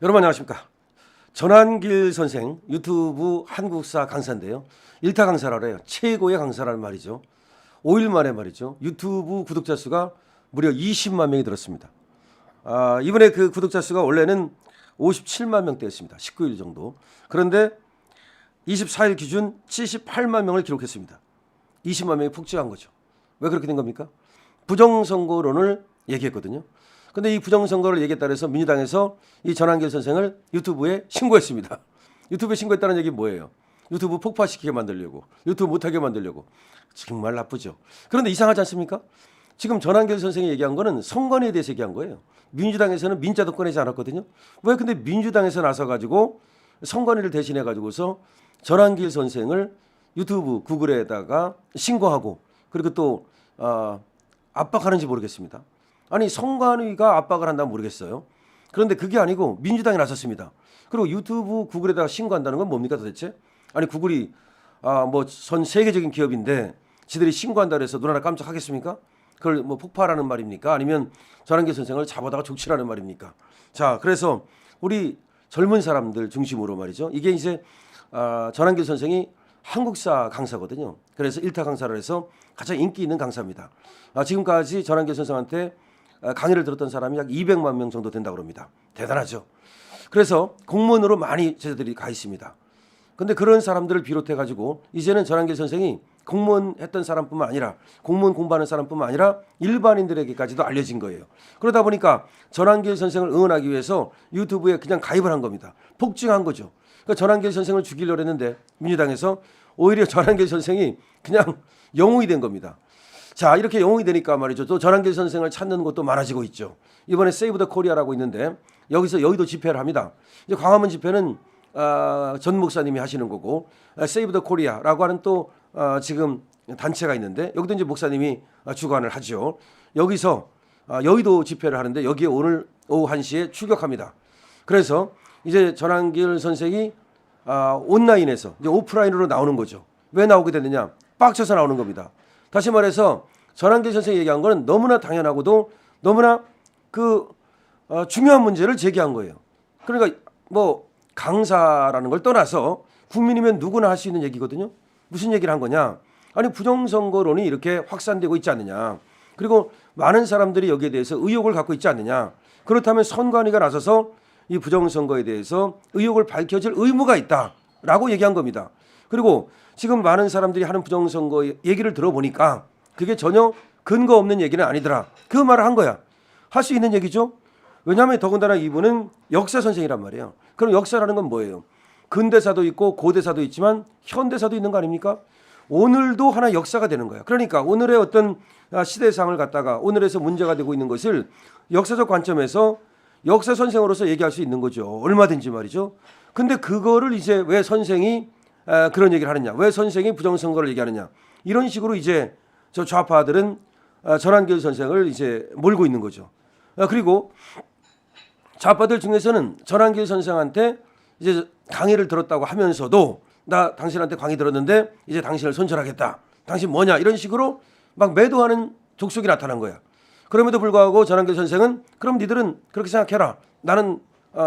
여러분 안녕하십니까. 전환길 선생 유튜브 한국사 강사인데요. 일타 강사라 해요. 최고의 강사라는 말이죠. 5일 만에 말이죠. 유튜브 구독자 수가 무려 20만 명이 들었습니다. 이번에 그 구독자 수가 원래는 57만 명대였습니다. 19일 정도. 그런데 24일 기준 78만 명을 기록했습니다. 20만 명이 폭증한 거죠. 왜 그렇게 된 겁니까? 부정선거론을 얘기했거든요. 근데 이 부정선거를 얘기했다 그래서 민주당에서 이 전환길 선생을 유튜브에 신고했습니다. 유튜브에 신고했다는 얘기 뭐예요? 유튜브 폭파시키게 만들려고, 유튜브 못하게 만들려고. 정말 나쁘죠. 그런데 이상하지 않습니까? 지금 전환길 선생이 얘기한 거는 선관위에 대해서 얘기한 거예요. 민주당에서는 민자도 꺼내지 않았거든요. 왜 근데 민주당에서 나서가지고 선관위를 대신해 가지고서 전환길 선생을 유튜브 구글에다가 신고하고 그리고 또 압박하는지 모르겠습니다. 아니 선관위가 압박을 한다면 모르겠어요. 그런데 그게 아니고 민주당이 나섰습니다. 그리고 유튜브 구글에다가 신고한다는 건 뭡니까 도대체? 아니 구글이 뭐 전 세계적인 기업인데 지들이 신고한다 그래서 눈 하나 깜짝하겠습니까? 그걸 뭐 폭발하는 말입니까? 아니면 전환길 선생을 잡아다가 족치라는 말입니까? 자, 그래서 우리 젊은 사람들 중심으로 말이죠. 이게 이제 전환길 선생이 한국사 강사거든요. 그래서 일타 강사를 해서 가장 인기 있는 강사입니다. 지금까지 전환길 선생한테 강의를 들었던 사람이 약 200만 명 정도 된다고 합니다. 대단하죠. 그래서 공무원으로 많이 제자들이 가 있습니다. 근데 그런 사람들을 비롯해 가지고 이제는 전환길 선생이 공무원 했던 사람뿐만 아니라 공무원 공부하는 사람뿐만 아니라 일반인들에게까지도 알려진 거예요. 그러다 보니까 전환길 선생을 응원하기 위해서 유튜브에 그냥 가입을 한 겁니다. 폭증한 거죠. 그러니까 전환길 선생을 죽이려고 했는데 민주당에서 오히려 전환길 선생이 그냥 영웅이 된 겁니다. 자, 이렇게 영웅이 되니까 말이죠. 또 전환길 선생을 찾는 곳도 많아지고 있죠. 이번에 세이브 더 코리아라고 있는데 여기서 여의도 집회를 합니다. 이제 광화문 집회는 전 목사님이 하시는 거고 세이브 더 코리아라고 하는 또 지금 단체가 있는데 여기도 이제 목사님이 주관을 하죠. 여기서 여의도 집회를 하는데 여기에 오늘 오후 1시에 출격합니다. 그래서 이제 전환길 선생이 온라인에서 이제 오프라인으로 나오는 거죠. 왜 나오게 됐느냐? 빡쳐서 나오는 겁니다. 다시 말해서 전환길 선생이 얘기한 거는 너무나 당연하고도 너무나 중요한 문제를 제기한 거예요. 그러니까 뭐 강사라는 걸 떠나서 국민이면 누구나 할 수 있는 얘기거든요. 무슨 얘기를 한 거냐? 아니 부정선거론이 이렇게 확산되고 있지 않느냐? 그리고 많은 사람들이 여기에 대해서 의혹을 갖고 있지 않느냐? 그렇다면 선관위가 나서서 이 부정선거에 대해서 의혹을 밝혀줄 의무가 있다라고 얘기한 겁니다. 그리고 지금 많은 사람들이 하는 부정선거 얘기를 들어보니까 그게 전혀 근거 없는 얘기는 아니더라. 그 말을 한 거야. 할 수 있는 얘기죠. 왜냐하면 더군다나 이분은 역사 선생이란 말이에요. 그럼 역사라는 건 뭐예요? 근대사도 있고 고대사도 있지만 현대사도 있는 거 아닙니까? 오늘도 하나 역사가 되는 거야. 그러니까 오늘의 어떤 시대상을 갖다가 오늘에서 문제가 되고 있는 것을 역사적 관점에서 역사 선생으로서 얘기할 수 있는 거죠. 얼마든지 말이죠. 근데 그거를 이제 왜 선생이 그런 얘기를 하느냐? 왜 선생이 부정선거를 얘기하느냐? 이런 식으로 이제 저 좌파들은 전환길 선생을 이제 몰고 있는 거죠. 그리고 좌파들 중에서는 전환길 선생한테 이제 강의를 들었다고 하면서도 나 당신한테 강의 들었는데 이제 당신을 손절하겠다. 당신 뭐냐? 이런 식으로 막 매도하는 족속이 나타난 거야. 그럼에도 불구하고 전환길 선생은 그럼 니들은 그렇게 생각해라. 나는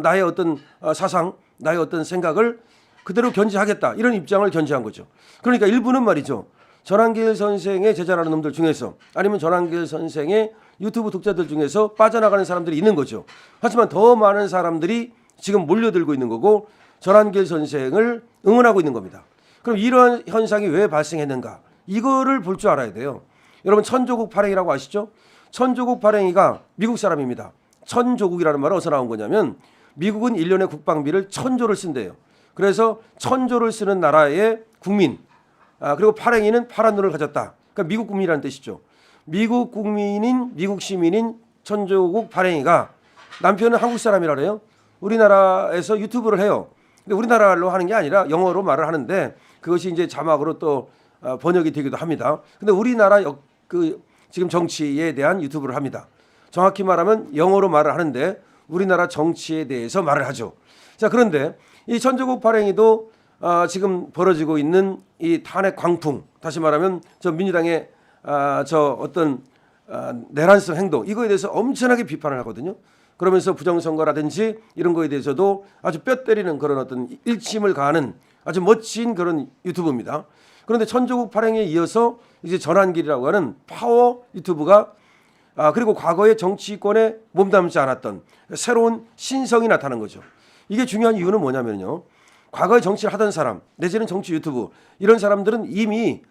나의 어떤 사상, 나의 어떤 생각을 그대로 견지하겠다. 이런 입장을 견지한 거죠. 그러니까 일부는 말이죠. 전환길 선생의 제자라는 놈들 중에서 아니면 전환길 선생의 유튜브 독자들 중에서 빠져나가는 사람들이 있는 거죠. 하지만 더 많은 사람들이 지금 몰려들고 있는 거고 전환길 선생을 응원하고 있는 겁니다. 그럼 이런 현상이 왜 발생했는가? 이거를 볼 줄 알아야 돼요. 여러분 천조국 발행이라고 아시죠? 천조국 발행이가 미국 사람입니다. 천조국이라는 말은 어디서 나온 거냐면 미국은 1년에 국방비를 1,000조를 쓴대요. 그래서 1,000조를 쓰는 나라의 국민 그리고 발행인은 파란 눈을 가졌다. 그러니까 미국 국민이라는 뜻이죠. 미국 국민인 미국 시민인 천조국 발행이가 남편은 한국 사람이라 그래요. 우리나라에서 유튜브를 해요. 근데 우리나라로 하는 게 아니라 영어로 말을 하는데 그것이 이제 자막으로 또 번역이 되기도 합니다. 근데 우리나라 지금 정치에 대한 유튜브를 합니다. 정확히 말하면 영어로 말을 하는데 우리나라 정치에 대해서 말을 하죠. 자, 그런데 이 천조국 발행이도 지금 벌어지고 있는 이 탄핵 광풍, 다시 말하면 저 민주당의 저 어떤 내란성 행동 이거에 대해서 엄청나게 비판을 하거든요. 그러면서 부정선거라든지 이런 거에 대해서도 아주 뼈 때리는 그런 어떤 일침을 가하는 아주 멋진 그런 유튜브입니다. 그런데 천조국 발행에 이어서 이제 전환길이라고 하는 파워 유튜브가 그리고 과거의 정치권에 몸담지 않았던 새로운 신성이 나타난 거죠. 이게 중요한 이유는 뭐냐면요. 과거에 정치를 하던 사람 내지는 정치 유튜브 이런 사람들은 이미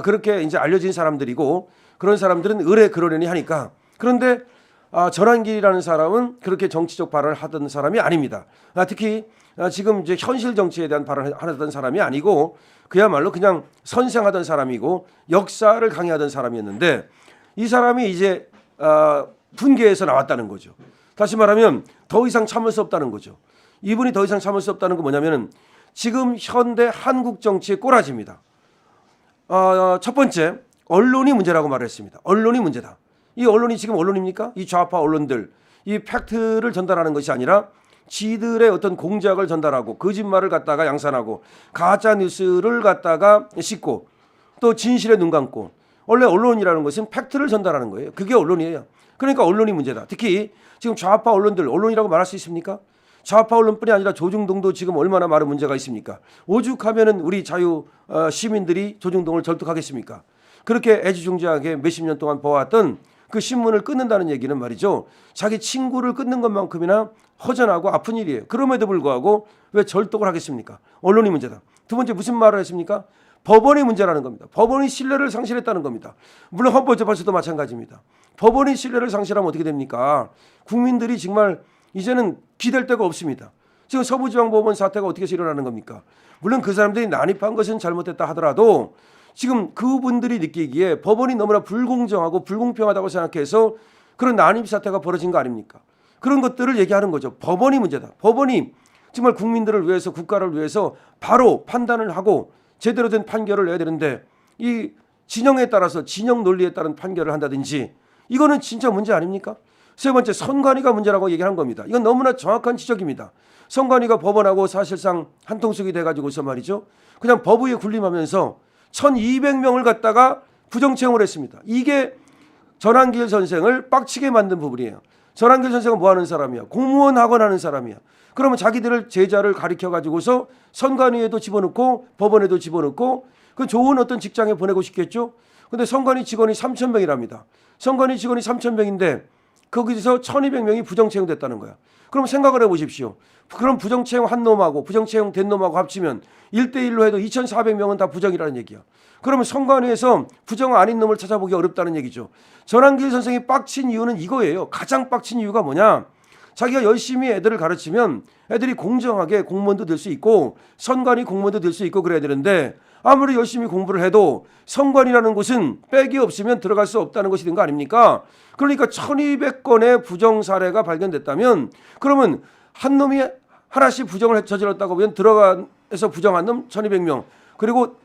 그렇게 이제 알려진 사람들이고 그런 사람들은 의뢰 그러려니 하니까 그런데 전환길이라는 사람은 그렇게 정치적 발언을 하던 사람이 아닙니다. 특히 지금 이제 현실 정치에 대한 발언을 하던 사람이 아니고 그야말로 그냥 선생하던 사람이고 역사를 강의하던 사람이었는데 이 사람이 이제 분개해서 나왔다는 거죠. 다시 말하면 더 이상 참을 수 없다는 거죠. 이분이 더 이상 참을 수 없다는 건 뭐냐면은 지금 현대 한국 정치의 꼬라지입니다. 첫 번째 언론이 문제라고 말을 했습니다. 언론이 문제다. 이 언론이 지금 언론입니까? 이 좌파 언론들 이 팩트를 전달하는 것이 아니라 지들의 어떤 공작을 전달하고 거짓말을 갖다가 양산하고 가짜 뉴스를 갖다가 싣고 또 진실에 눈 감고 원래 언론이라는 것은 팩트를 전달하는 거예요. 그게 언론이에요. 그러니까 언론이 문제다. 특히 지금 좌파 언론들 언론이라고 말할 수 있습니까? 좌파 언론뿐이 아니라 조중동도 지금 얼마나 많은 문제가 있습니까? 오죽하면은 우리 자유 시민들이 조중동을 절뚝하겠습니까? 그렇게 애지중지하게 몇십 년 동안 보았던 그 신문을 끊는다는 얘기는 말이죠. 자기 친구를 끊는 것만큼이나 허전하고 아픈 일이에요. 그럼에도 불구하고 왜 절독을 하겠습니까? 언론이 문제다. 두 번째 무슨 말을 했습니까? 법원이 문제라는 겁니다. 법원이 신뢰를 상실했다는 겁니다. 물론 헌법재판소도 마찬가지입니다. 법원이 신뢰를 상실하면 어떻게 됩니까? 국민들이 정말 이제는 기댈 데가 없습니다. 지금 서부지방법원 사태가 어떻게 해서 일어나는 겁니까? 물론 그 사람들이 난입한 것은 잘못됐다 하더라도 지금 그분들이 느끼기에 법원이 너무나 불공정하고 불공평하다고 생각해서 그런 난입 사태가 벌어진 거 아닙니까? 그런 것들을 얘기하는 거죠. 법원이 문제다. 법원이 정말 국민들을 위해서 국가를 위해서 바로 판단을 하고 제대로 된 판결을 내야 되는데 이 진영에 따라서 진영 논리에 따른 판결을 한다든지 이거는 진짜 문제 아닙니까? 세 번째 선관위가 문제라고 얘기한 겁니다. 이건 너무나 정확한 지적입니다. 선관위가 법원하고 사실상 한통속이 돼가지고서 말이죠. 그냥 법 위에 군림하면서 1200명을 갖다가 부정채용을 했습니다. 이게 전환길 선생을 빡치게 만든 부분이에요. 전환길 선생은 뭐 하는 사람이야? 공무원 학원 하는 사람이야. 그러면 자기들을 제자를 가리켜가지고서 선관위에도 집어넣고 법원에도 집어넣고 그 좋은 어떤 직장에 보내고 싶겠죠. 근데 선관위 직원이 3000명이랍니다. 선관위 직원이 3000명인데 거기서 1200명이 부정채용됐다는 거야. 그럼 생각을 해보십시오. 그럼 부정채용 한 놈하고 부정채용 된 놈하고 합치면 1대1로 해도 2400명은 다 부정이라는 얘기야. 그러면 선관위에서 부정 아닌 놈을 찾아보기 어렵다는 얘기죠. 전환길 선생이 빡친 이유는 이거예요. 가장 빡친 이유가 뭐냐. 자기가 열심히 애들을 가르치면 애들이 공정하게 공무원도 될 수 있고 선관위 공무원도 될 수 있고 그래야 되는데 아무리 열심히 공부를 해도 선관위라는 곳은 백이 없으면 들어갈 수 없다는 것이 된 거 아닙니까? 그러니까 1200건의 부정 사례가 발견됐다면 그러면 한 놈이 하나씩 부정을 저질렀다고 보면 들어가서 부정한 놈 1200명 그리고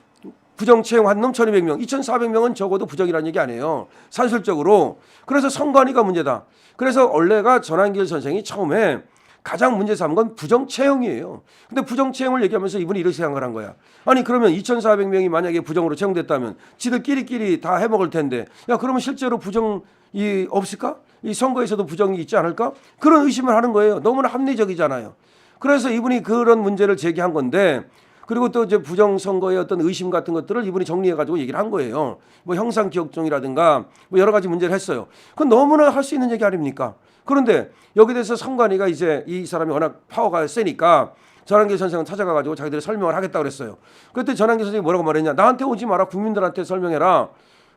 부정 채용한 놈 1200명 2400명은 적어도 부정이라는 얘기 아니에요. 산술적으로. 그래서 선관위가 문제다. 그래서 원래가 전환길 선생이 처음에 가장 문제 삼은 건 부정 채용이에이 근데 부정 채용을 얘기하면서 이분이 이렇게 생각을 한 거야. 아니 그러면 2400명이 만약에 부정으로 채용됐다면 지들끼리 다 해먹을 텐데 야 그러면 실제로 부정이 없을까? 이 선거에서도 부정이 있지 않을까? 그런 의심을 하는 거예요. 너무나 합리적이잖아요. 그래서 이분이 그런 문제를 제기한 건데 그리고 또 이제 부정선거의 어떤 의심 같은 것들을 이분이 정리해가지고 얘기를 한 거예요. 뭐 형상기억종이라든가 뭐 여러 가지 문제를 했어요. 그건 너무나 할 수 있는 얘기 아닙니까? 그런데 여기에 대해서 선관위가 이제 이 사람이 워낙 파워가 세니까 전환길 선생은 찾아가가지고 자기들이 설명을 하겠다고 그랬어요. 그때 전환길 선생이 뭐라고 말했냐. 나한테 오지 마라. 국민들한테 설명해라.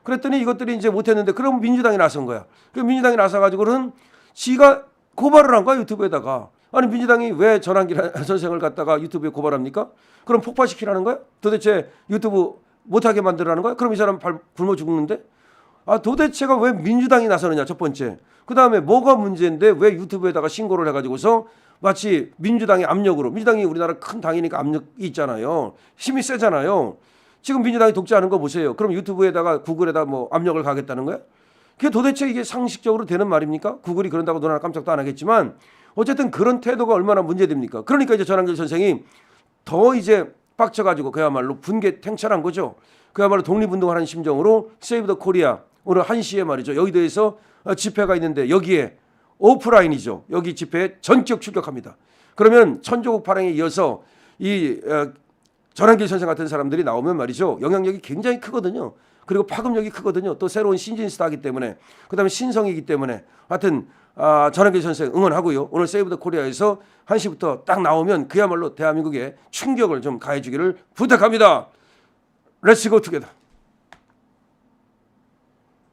그랬더니 이것들이 이제 못했는데 그럼 민주당이 나선 거야. 그 민주당이 나서가지고는 지가 고발을 한 거야 유튜브에다가. 아니 민주당이 왜 전환길 선생을 갖다가 유튜브에 고발합니까? 그럼 폭파시키라는 거야? 도대체 유튜브 못하게 만들라는 거야? 그럼 이 사람 굶어 죽는데? 도대체가 왜 민주당이 나서느냐 첫 번째. 그 다음에 뭐가 문제인데 왜 유튜브에다가 신고를 해가지고서 마치 민주당의 압력으로 민주당이 우리나라 큰 당이니까 압력이 있잖아요. 힘이 세잖아요. 지금 민주당이 독재하는 거 보세요. 그럼 유튜브에다가 구글에다 뭐 압력을 가겠다는 거야? 그게 도대체 이게 상식적으로 되는 말입니까? 구글이 그런다고 눈 하나 깜짝도 안 하겠지만 어쨌든 그런 태도가 얼마나 문제됩니까? 그러니까 이제 전환길 선생이 더 이제 빡쳐가지고 그야말로 분개 탱찰한 거죠. 그야말로 독립운동하는 심정으로 세이브 더 코리아 오늘 1시에 말이죠. 여의도에서 집회가 있는데 여기에 오프라인이죠. 여기 집회에 전격 출격합니다. 그러면 천조국 발행에 이어서 이 전환길 선생 같은 사람들이 나오면 말이죠. 영향력이 굉장히 크거든요. 그리고 파급력이 크거든요. 또 새로운 신진 스타이기 때문에, 그다음에 신성이기 때문에 하여튼 전환길 선생 응원하고요. 오늘 세이브 더 코리아에서 1시부터 딱 나오면 그야말로 대한민국에 충격을 좀 가해주기를 부탁합니다. 렛츠 고 투게더.